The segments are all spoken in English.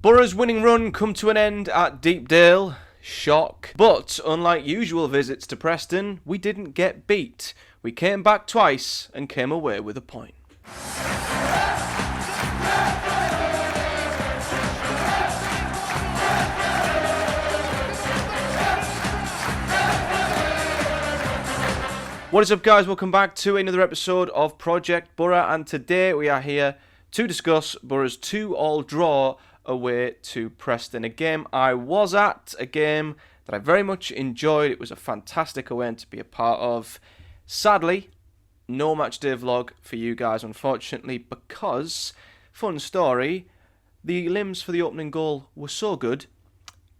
Boro's winning run come to an end at Deepdale. Shock. But unlike usual visits to Preston, we didn't get beat. We came back twice and came away with a point. What is up, guys? Welcome back to another episode of Project Boro, and today we are here to discuss Boro's 2-2 draw away to Preston. A game I was at, a game that I very much enjoyed. It was a fantastic event to be a part of. Sadly, no match day vlog for you guys, unfortunately, because, fun story, the limbs for the opening goal were so good,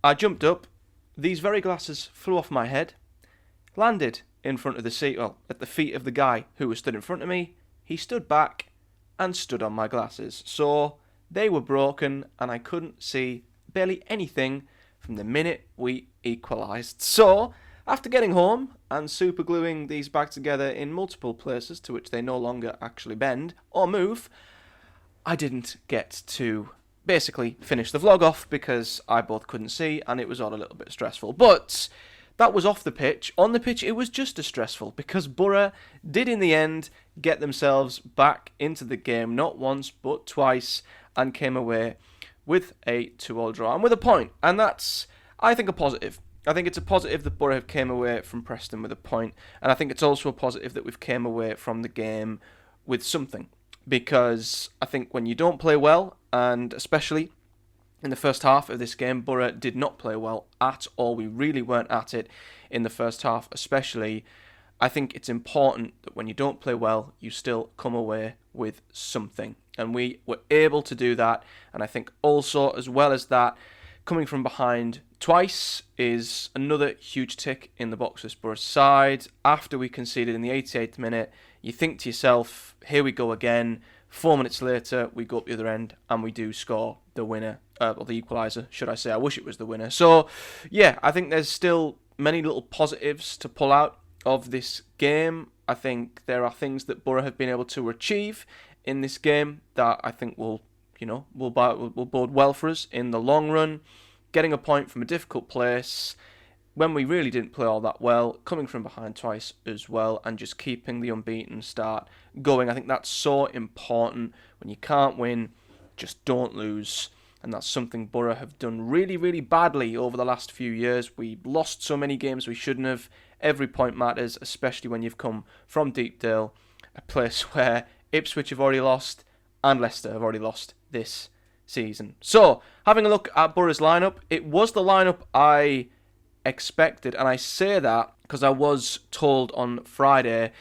I jumped up, these very glasses flew off my head, landed in front of the seat, well, at the feet of the guy who was stood in front of me. He stood back and stood on my glasses. So they were broken and I couldn't see barely anything from the minute we equalised. So after getting home and super gluing these back together in multiple places to which they no longer actually bend or move, I didn't get to basically finish the vlog off because I both couldn't see and it was all a little bit stressful. But that was off the pitch. On the pitch, it was just as stressful because Boro did in the end get themselves back into the game, not once but twice, and came away with a 2-2 draw and with a point. And that's, I think, a positive. I think it's a positive that Boro have came away from Preston with a point, and I think it's also a positive that we've came away from the game with something. Because I think when you don't play well, and especially in the first half of this game, Boro did not play well at all. We really weren't at it in the first half, especially. I think it's important that when you don't play well, you still come away with something. And we were able to do that. And I think also, as well as that, coming from behind twice is another huge tick in the box for Boro's side. After we conceded in the 88th minute, you think to yourself, here we go again. 4 minutes later, we go up the other end and we do score the winner, or the equaliser, should I say. I wish it was the winner. So, yeah, I think there's still many little positives to pull out of this game. I think there are things that Boro have been able to achieve in this game that I think will bode well for us in the long run. Getting a point from a difficult place when we really didn't play all that well, coming from behind twice as well, and just keeping the unbeaten start going. I think that's so important. When you can't win, just don't lose. And that's something Boro have done really, really badly over the last few years. We lost so many games we shouldn't have. Every point matters, especially when you've come from Deepdale, a place where Ipswich have already lost and Leicester have already lost this season. So, having a look at Boro's lineup, it was the lineup I expected, and I say that because I was told on Friday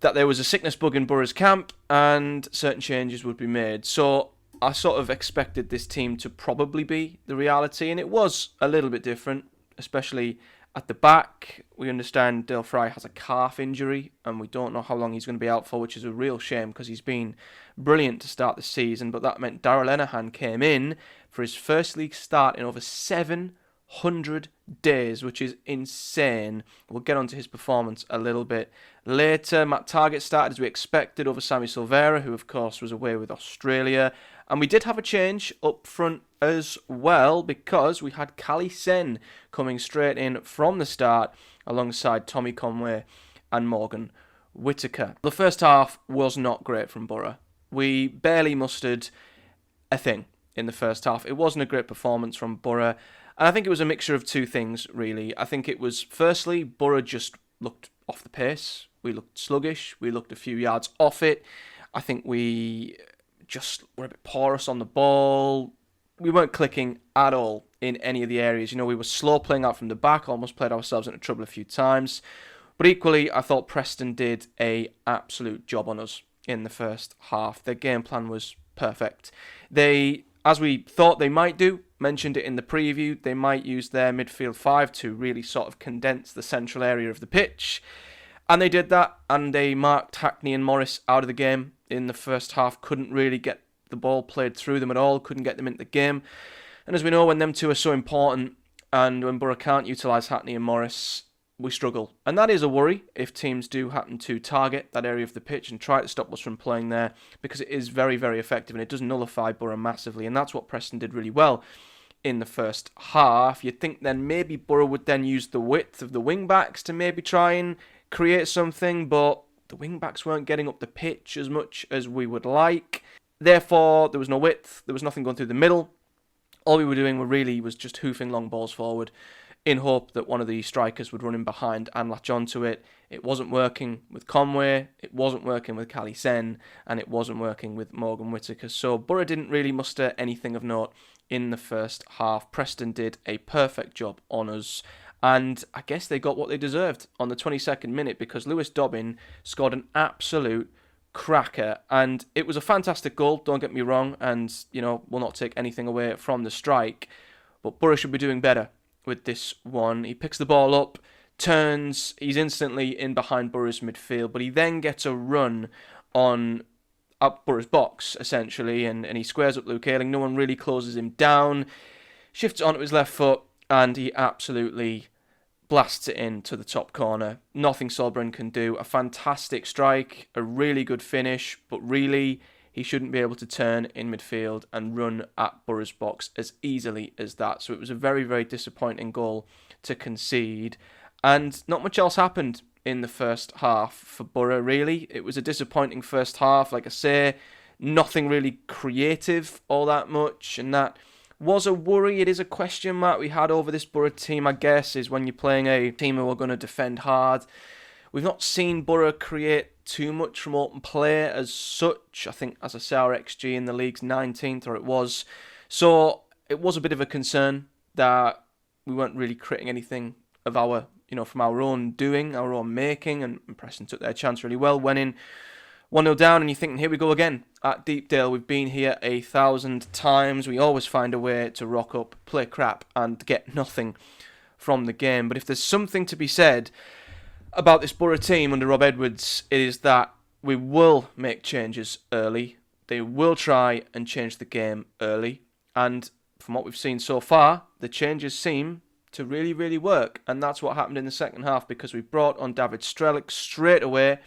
that there was a sickness bug in Boro's camp and certain changes would be made. So I sort of expected this team to probably be the reality, and it was a little bit different, especially at the back. We understand Dale Fry has a calf injury and we don't know how long he's going to be out for, which is a real shame because he's been brilliant to start the season. But that meant Darragh Lenihan came in for his first league start in over 700 days, which is insane. We'll get onto his performance a little bit later. Matt Targett started as we expected over Sammy Silvera, who of course was away with Australia. And we did have a change up front as well because we had Cali Sen coming straight in from the start alongside Tommy Conway and Morgan Whittaker. The first half was not great from Boro. We barely mustered a thing in the first half. It wasn't a great performance from Boro. And I think it was a mixture of two things, really. I think it was, firstly, Boro just looked off the pace. We looked sluggish. We looked a few yards off it. I think we just were a bit porous on the ball. We weren't clicking at all in any of the areas. We were slow playing out from the back, almost played ourselves into trouble a few times. But equally, I thought Preston did an absolute job on us in the first half. Their game plan was perfect. They, as we thought they might do, mentioned it in the preview, they might use their midfield five to really sort of condense the central area of the pitch. And they did that, and they marked Hackney and Morris out of the game in the first half. Couldn't really get the ball played through them at all, couldn't get them into the game. And as we know, when them two are so important, and when Boro can't utilise Hackney and Morris, we struggle. And that is a worry if teams do happen to target that area of the pitch and try to stop us from playing there, because it is very, very effective and it does nullify Boro massively. And that's what Preston did really well in the first half. You'd think then maybe Boro would then use the width of the wing-backs to maybe try and create something, but the wing-backs weren't getting up the pitch as much as we would like. Therefore, there was no width, there was nothing going through the middle. All we were doing was just hoofing long balls forward in hope that one of the strikers would run in behind and latch onto it. It wasn't working with Conway, it wasn't working with Cali Sen, and it wasn't working with Morgan Whittaker. So Boro didn't really muster anything of note in the first half. Preston did a perfect job on us, and I guess they got what they deserved on the 22nd minute, because Lewis Dobbin scored an absolute cracker, and it was a fantastic goal, don't get me wrong, and will not take anything away from the strike, but Boro should be doing better with this one. He picks the ball up, turns, he's instantly in behind Boro's midfield, but he then gets a run on up Boro's box, essentially, and he squares up Luke Ayling. No one really closes him down, shifts onto his left foot, and he absolutely blasts it into the top corner. Nothing Solbrun can do. A fantastic strike, a really good finish, but really, he shouldn't be able to turn in midfield and run at Boro's box as easily as that. So it was a very, very disappointing goal to concede. And not much else happened in the first half for Boro, really. It was a disappointing first half. Like I say, nothing really creative all that much, and that was a worry. It is a question mark we had over this Boro team, I guess, is when you're playing a team who are going to defend hard. We've not seen Boro create too much from open play as such. I think, as I say, our XG in the league's 19th, or it was. So it was a bit of a concern that we weren't really creating anything of our, from our own doing, our own making, and Preston took their chance really well, went in 1-0 down, and you're thinking, here we go again at Deepdale. We've been here 1,000 times. We always find a way to rock up, play crap, and get nothing from the game. But if there's something to be said about this Boro team under Rob Edwards, it is that we will make changes early. They will try and change the game early. And from what we've seen so far, the changes seem to really, really work. And that's what happened in the second half, because we brought on David Strelic straight away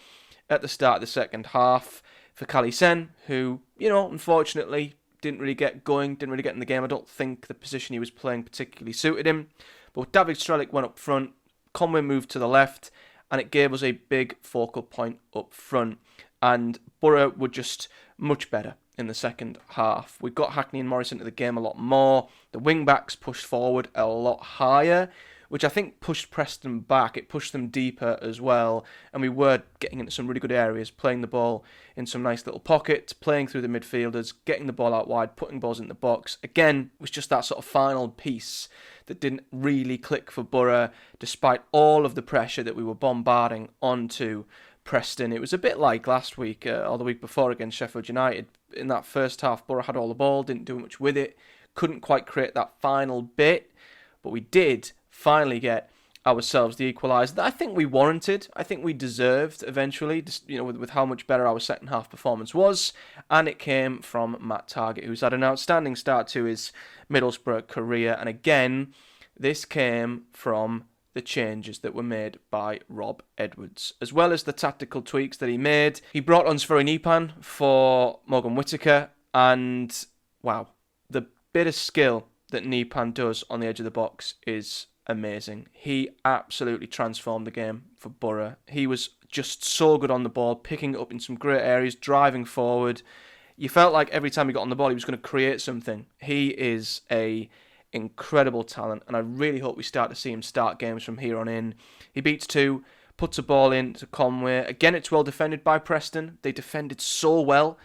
at the start of the second half for Cali Sen, who, unfortunately didn't really get going, didn't really get in the game. I don't think the position he was playing particularly suited him. But David Strelic went up front, Conway moved to the left, and it gave us a big focal point up front. And Boro were just much better in the second half. We got Hackney and Morris into the game a lot more. The wing-backs pushed forward a lot higher, which I think pushed Preston back. It pushed them deeper as well, and we were getting into some really good areas, playing the ball in some nice little pockets, playing through the midfielders, getting the ball out wide, putting balls in the box. Again, it was just that sort of final piece that didn't really click for Boro, despite all of the pressure that we were bombarding onto Preston. It was a bit like last week, or the week before against Sheffield United. In that first half, Boro had all the ball, didn't do much with it, couldn't quite create that final bit, but we did finally get ourselves the equaliser that I think we warranted, I think we deserved eventually, just, with how much better our second half performance was, and it came from Matt Targett, who's had an outstanding start to his Middlesbrough career, and again, this came from the changes that were made by Rob Edwards, as well as the tactical tweaks that he made. He brought on Sveri for Morgan Whittaker, and wow, the bit of skill that Nipan does on the edge of the box is amazing. He absolutely transformed the game for Boro. He was just so good on the ball, picking it up in some great areas, driving forward. You felt like every time he got on the ball, he was going to create something. He is a incredible talent, and I really hope we start to see him start games from here on in. He beats two, puts a ball in to Conway. Again, it's well defended by Preston. They defended so well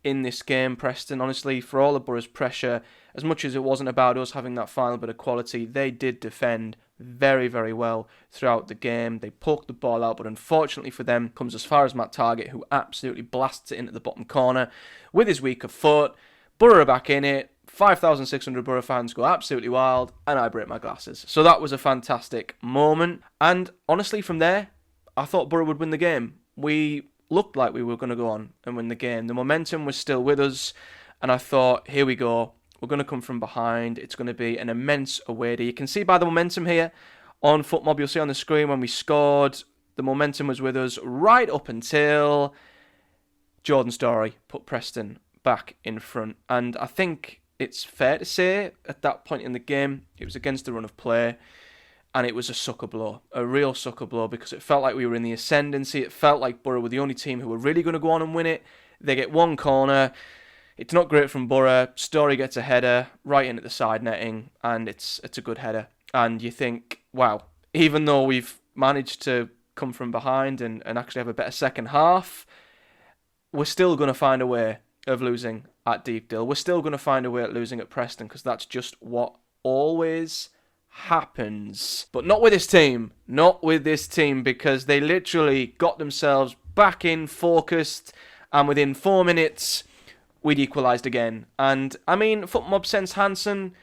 in this game, Preston. Honestly, for all of Boro's pressure, as much as it wasn't about us having that final bit of quality, they did defend very, very well throughout the game. They poked the ball out, but unfortunately for them, comes as far as Matt Targett, who absolutely blasts it into the bottom corner with his weaker foot. Boro are back in it. 5,600 Boro fans go absolutely wild, and I break my glasses. So that was a fantastic moment. And honestly, from there, I thought Boro would win the game. We looked like we were going to go on and win the game. The momentum was still with us, and I thought, here we go. We're going to come from behind. It's going to be an immense away day. You can see by the momentum here On FootMob, you'll see on the screen when we scored, the momentum was with us right up until Jordan Story put Preston back in front. And I think it's fair to say at that point in the game, it was against the run of play. And it was a sucker blow, a real sucker blow, because it felt like we were in the ascendancy. It felt like Boro were the only team who were really going to go on and win it. They get one corner. It's not great from Boro. Story gets a header right in at the side netting, and it's a good header. And you think, wow, even though we've managed to come from behind and actually have a better second half, we're still going to find a way of losing at Deepdale. We're still going to find a way of losing at Preston, because that's just what always happens. But not with this team. Not with this team, because they literally got themselves back in, focused, and within 4 minutes, we'd equalised again. And, I mean, FootMob sends Hansen.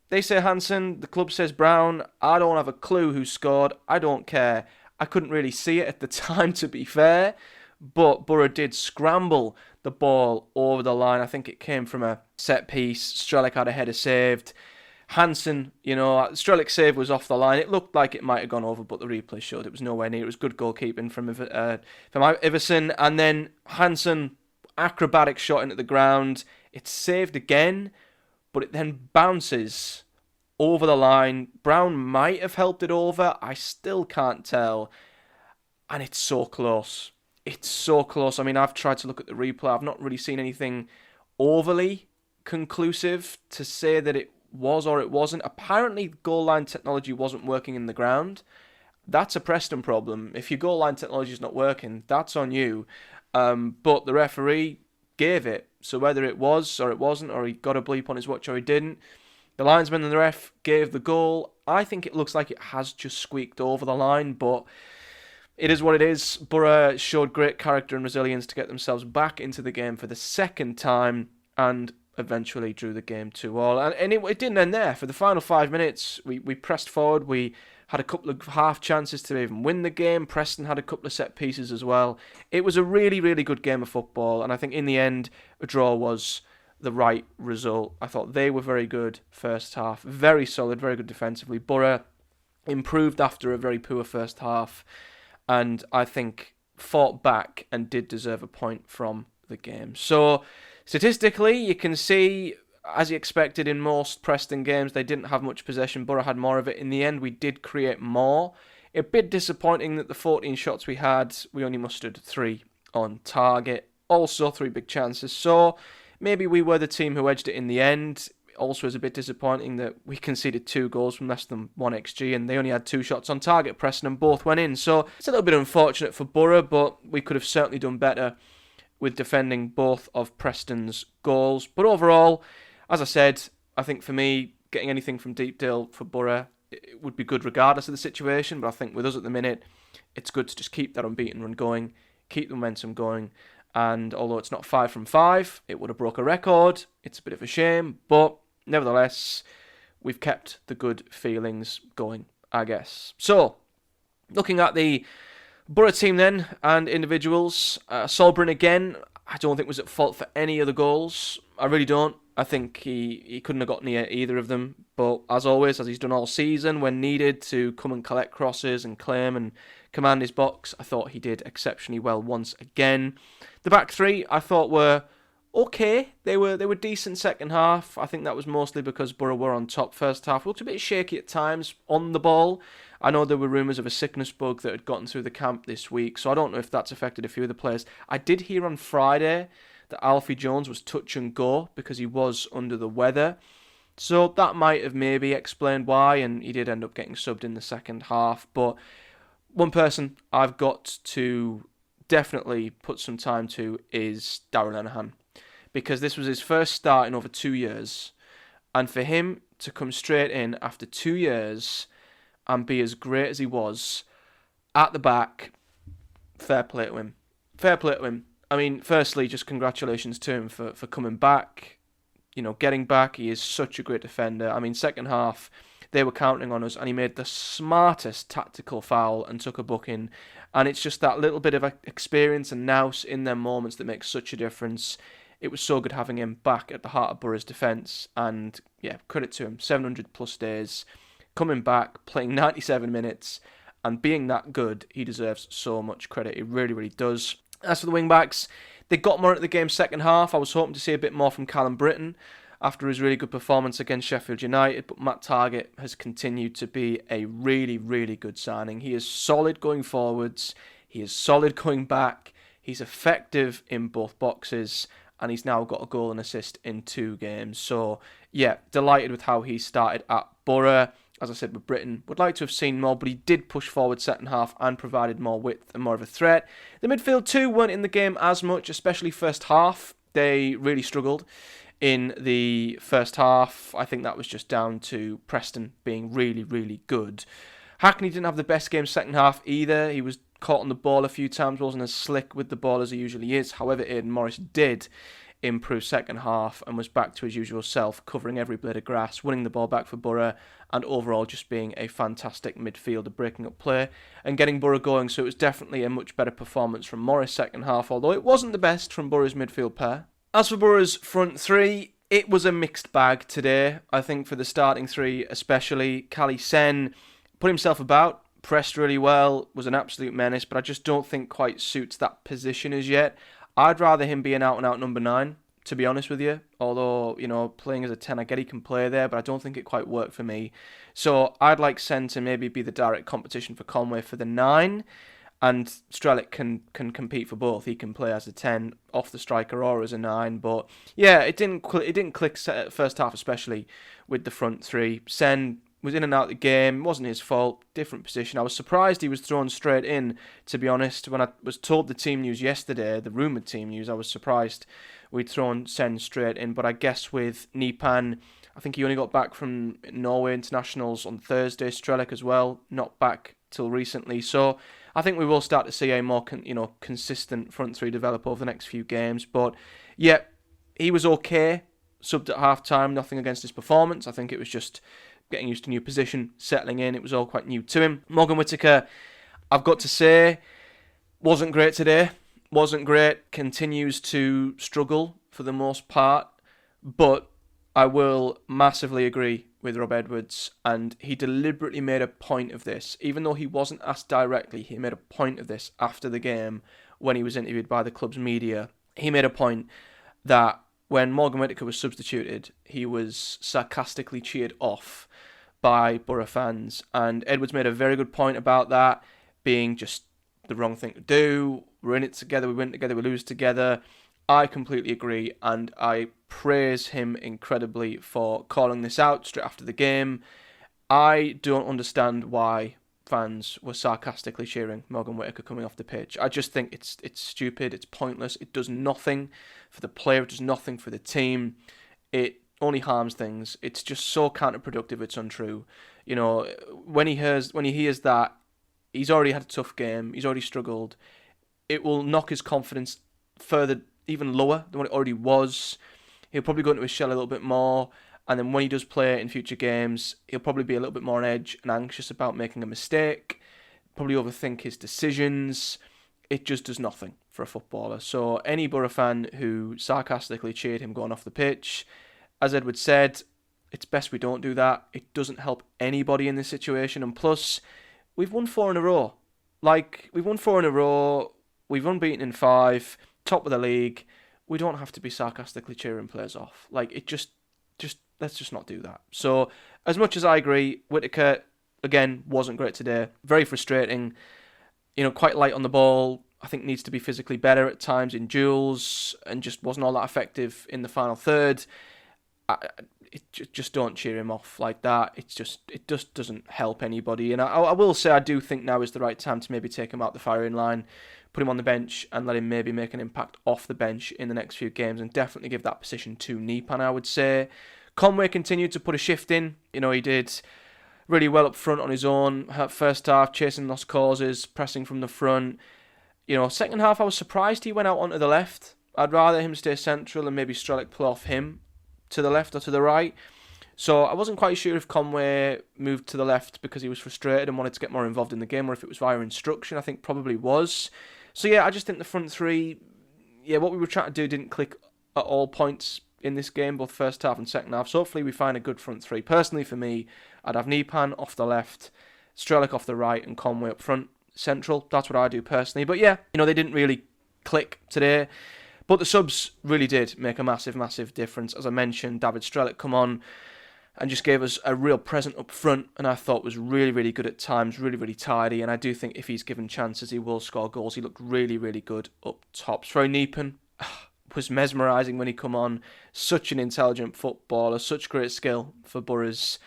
They say Hansen, the club says Brown. I don't have a clue who scored. I don't care. I couldn't really see it at the time, to be fair. But Boro did scramble the ball over the line. I think it came from a set piece. Strelic had a header saved. Hansen, Strelic's save was off the line. It looked like it might have gone over, but the replay showed it was nowhere near. It was good goalkeeping from Iverson. And then Hansen, acrobatic shot into the ground. It's saved again, but it then bounces over the line. Brown might have helped it over. I still can't tell. And it's so close. It's so close. I mean, I've tried to look at the replay. I've not really seen anything overly conclusive to say that it was or it wasn't. Apparently, goal line technology wasn't working in the ground. That's a Preston problem. If your goal line technology is not working, that's on you. But the referee gave it. So whether it was or it wasn't, or he got a bleep on his watch or he didn't, the linesman and the ref gave the goal. I think it looks like it has just squeaked over the line, but it is what it is. Boro showed great character and resilience to get themselves back into the game for the second time, and eventually drew the game 2-2. And it didn't end there. For the final 5 minutes, we pressed forward. We had a couple of half chances to even win the game. Preston had a couple of set pieces as well. It was a really, really good game of football, and I think in the end, a draw was the right result. I thought they were very good first half. Very solid, very good defensively. Boro improved after a very poor first half, and I think fought back and did deserve a point from the game. So, statistically, you can see, as you expected in most Preston games, they didn't have much possession. Boro had more of it. In the end, we did create more. A bit disappointing that the 14 shots we had, we only mustered 3 on target. Also, 3 big chances. So, maybe we were the team who edged it in the end. Also, is a bit disappointing that we conceded 2 goals from less than 1 XG, and they only had 2 shots on target, Preston, and both went in. So, it's a little bit unfortunate for Boro, but we could have certainly done better with defending both of Preston's goals. But overall, as I said, I think for me, getting anything from Deepdale for Boro, it would be good regardless of the situation. But I think with us at the minute, it's good to just keep that unbeaten run going, keep the momentum going. And although it's not 5 from 5, it would have broke a record. It's a bit of a shame, but nevertheless, we've kept the good feelings going, I guess. So, looking at the Boro team then, and individuals, Solbrin again, I don't think was at fault for any of the goals. I really don't. I think he couldn't have got near either of them. But as always, as he's done all season, when needed to come and collect crosses and claim and command his box, I thought he did exceptionally well once again. The back 3, I thought were okay. They were decent second half. I think that was mostly because Boro were on top first half. Looked a bit shaky at times on the ball. I know there were rumours of a sickness bug that had gotten through the camp this week, so I don't know if that's affected a few of the players. I did hear on Friday that Alfie Jones was touch and go because he was under the weather. So that might have maybe explained why, and he did end up getting subbed in the second half. But one person I've got to definitely put some time to is Darren Lenihan, because this was his first start in over 2 years. And for him to come straight in after 2 years and be as great as he was at the back, fair play to him. Fair play to him. I mean, firstly, just congratulations to him for coming back, getting back. He is such a great defender. I mean, second half, they were counting on us, and he made the smartest tactical foul and took a booking. And it's just that little bit of experience and nous in their moments that makes such a difference. It was so good having him back at the heart of Boro's defence, and yeah, credit to him. 700 plus days, coming back, playing 97 minutes, and being that good, he deserves so much credit. He really, really does. As for the wing-backs, they got more at the game's second half. I was hoping to see a bit more from Callum Britton after his really good performance against Sheffield United, but Matt Targett has continued to be a really, really good signing. He is solid going forwards, he is solid going back, he's effective in both boxes, and he's now got a goal and assist in 2 games. So, yeah, delighted with how he started at Boro. As I said with Britton, would like to have seen more, but he did push forward second half and provided more width and more of a threat. The midfield too weren't in the game as much, especially first half. They really struggled in the first half. I think that was just down to Preston being really, really good. Hackney didn't have the best game second half either. He was caught on the ball a few times, wasn't as slick with the ball as he usually is. However, Aidan Morris did improve second half and was back to his usual self, covering every blade of grass, winning the ball back for Boro, and overall just being a fantastic midfielder, breaking up play and getting Boro going. So it was definitely a much better performance from Morris second half, although it wasn't the best from Boro's midfield pair. As for Boro's front three, it was a mixed bag today. I think for the starting three especially, Cali Sen put himself about, pressed really well, was an absolute menace, but I just don't think quite suits that position as yet. I'd rather him be an out-and-out number 9, to be honest with you. Although, playing as a 10, I get he can play there, but I don't think it quite worked for me. So I'd like Sen to maybe be the direct competition for Conway for the 9, and Strelic can compete for both. He can play as a 10 off the striker or as a 9. But yeah, it didn't click first half, especially with the front three. Sen was in and out of the game. It wasn't his fault. Different position. I was surprised he was thrown straight in, to be honest. When I was told the team news yesterday, the rumoured team news, I was surprised we'd thrown Sen straight in. But I guess with Nipan, I think he only got back from Norway internationals on Thursday. Strelic as well, not back till recently. So I think we will start to see a more consistent front three develop over the next few games. But yeah, he was okay. Subbed at half time. Nothing against his performance. I think it was just getting used to a new position, settling in. It was all quite new to him. Morgan Whittaker, I've got to say, wasn't great today. Wasn't great. Continues to struggle for the most part. But I will massively agree with Rob Edwards. And he deliberately made a point of this. Even though he wasn't asked directly, he made a point of this after the game when he was interviewed by the club's media. He made a point that when Morgan Whittaker was substituted, he was sarcastically cheered off by Boro fans. And Edwards made a very good point about that being just the wrong thing to do. We're in it together, we win together, we lose together. I completely agree, and I praise him incredibly for calling this out straight after the game. I don't understand why fans were sarcastically cheering Morgan Whittaker coming off the pitch. I just think it's stupid, it's pointless, it does nothing for the player, it does nothing for the team. It only harms things. It's just so counterproductive, it's untrue. When he hears that, he's already had a tough game, he's already struggled. It will knock his confidence further, even lower than what it already was. He'll probably go into his shell a little bit more. And then when he does play in future games, he'll probably be a little bit more on edge and anxious about making a mistake, probably overthink his decisions. It just does nothing for a footballer. So any Boro fan who sarcastically cheered him going off the pitch, as Edward said, it's best we don't do that. It doesn't help anybody in this situation. And plus, we've won 4 in a row. We've won 4 in a row. We've unbeaten in 5, top of the league. We don't have to be sarcastically cheering players off. Let's just not do that. So, as much as I agree, Whittaker, again, wasn't great today. Very frustrating. Quite light on the ball. I think needs to be physically better at times in duels, and just wasn't all that effective in the final third. Just don't cheer him off like that. It just doesn't help anybody. And I will say I do think now is the right time to maybe take him out the firing line, put him on the bench and let him maybe make an impact off the bench in the next few games, and definitely give that position to Nipan, I would say. Conway continued to put a shift in. He did really well up front on his own. First half, chasing lost causes, pressing from the front. Second half, I was surprised he went out onto the left. I'd rather him stay central and maybe Strelic pull off him to the left or to the right. So I wasn't quite sure if Conway moved to the left because he was frustrated and wanted to get more involved in the game, or if it was via instruction. I think probably was. So yeah, I just think the front three, what we were trying to do didn't click at all points in this game, both first half and second half. So hopefully we find a good front three. Personally, for me, I'd have Nipan off the left, Strelic off the right, and Conway up front, central. That's what I do personally. But yeah, they didn't really click today. But the subs really did make a massive, massive difference. As I mentioned, David Strelic come on and just gave us a real present up front, and I thought was really, really good at times, really, really tidy, and I do think if he's given chances, he will score goals. He looked really, really good up top. Troy Neepan was mesmerising when he come on. Such an intelligent footballer, such great skill for Boro's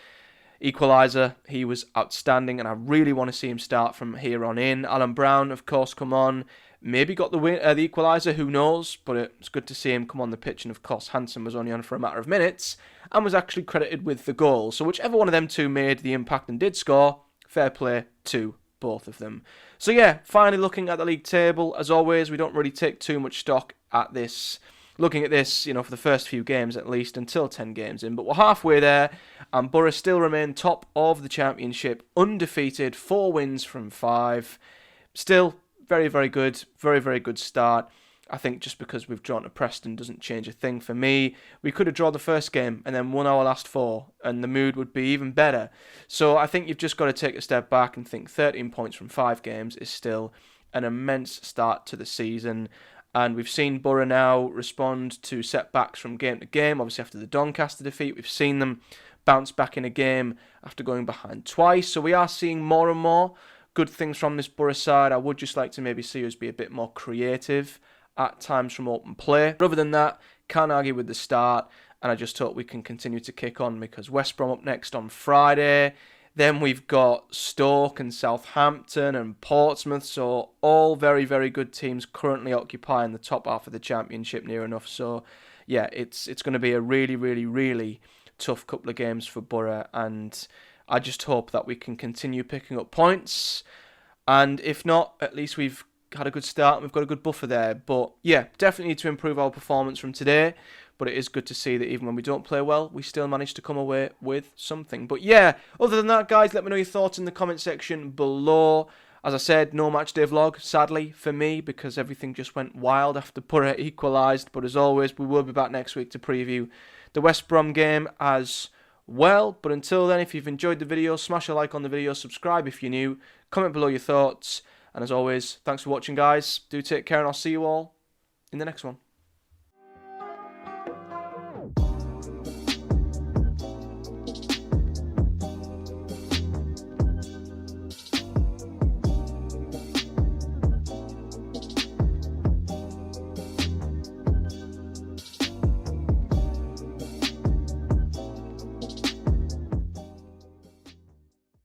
equaliser. He was outstanding, and I really want to see him start from here on in. Alan Brown, of course, come on. Maybe got the equaliser, who knows, but it's good to see him come on the pitch, and of course Hansen was only on for a matter of minutes and was actually credited with the goal. So whichever one of them two made the impact and did score, fair play to both of them. So yeah, finally looking at the league table. As always, we don't really take too much stock at this, looking at this, for the first few games at least, until 10 games in. But we're halfway there, and Boro still remain top of the Championship, undefeated, 4 wins from 5. Still very, very good. Very, very good start. I think just because we've drawn to Preston doesn't change a thing for me. We could have drawn the first game and then won our last 4, and the mood would be even better. So I think you've just got to take a step back and think 13 points from 5 games is still an immense start to the season. And we've seen Boro now respond to setbacks from game to game. Obviously, after the Doncaster defeat, we've seen them bounce back in a game after going behind twice. So we are seeing more and more good things from this Boro side. I would just like to maybe see us be a bit more creative at times from open play. But other than that, can't argue with the start, and I just hope we can continue to kick on, because West Brom up next on Friday. Then we've got Stoke and Southampton and Portsmouth, so all very, very good teams currently occupying the top half of the Championship near enough. So yeah, it's going to be a really, really, really tough couple of games for Boro, and I just hope that we can continue picking up points, and if not, at least we've had a good start and we've got a good buffer there. But yeah, definitely need to improve our performance from today, but it is good to see that even when we don't play well, we still manage to come away with something. But yeah, other than that, guys, let me know your thoughts in the comment section below. As I said, no match day vlog, sadly, for me, because everything just went wild after Boro equalised. But as always, we will be back next week to preview the West Brom game as well. But until then, if you've enjoyed the video, smash a like on the video, subscribe if you're new, comment below your thoughts. And as always, thanks for watching, guys. Do take care, and I'll see you all in the next one.